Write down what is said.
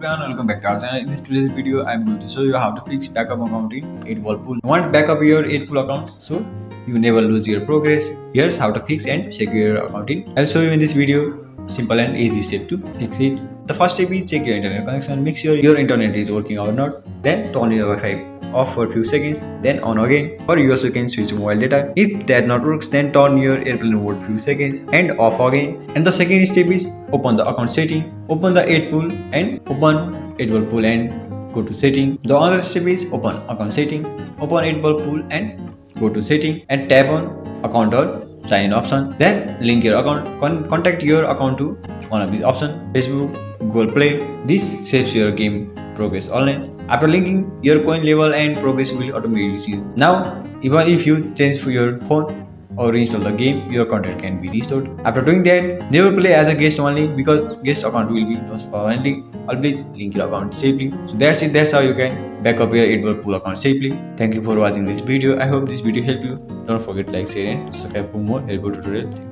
everyone, welcome back to our channel. In this today's video, I am going to show you how to fix backup account in 8-ball pool. You want backup your 8-pool account so you never lose your progress. Here's how to fix and secure your account in. I'll show you in this video simple and easy step to fix it. The first step is check your internet connection. Make sure your internet is working or not. Then turn your Wi-Fi off for a few seconds, then on again. For US you can switch mobile data. If that not works, then turn your airplane mode few seconds and off again. And the second step is open the account setting, open the 8-pool and open 8-ball pool and go to setting. The other step is open account setting, open 8-ball pool and go to setting and tap on account or sign in option. Then link your account, contact your account to one of these options, Facebook, Google Play. This saves your game progress online. After linking, your coin level and progress will automatically cease. Now, even if you change your phone or reinstall the game, your content can be restored. After doing that, never play as a guest only because guest account will be lost permanently. Always link your account safely. So that's it. That's how you can backup your 8-ball pool account safely. Thank you for watching this video. I hope this video helped you. Don't forget to like, share and subscribe for more helpful tutorials. Thank you.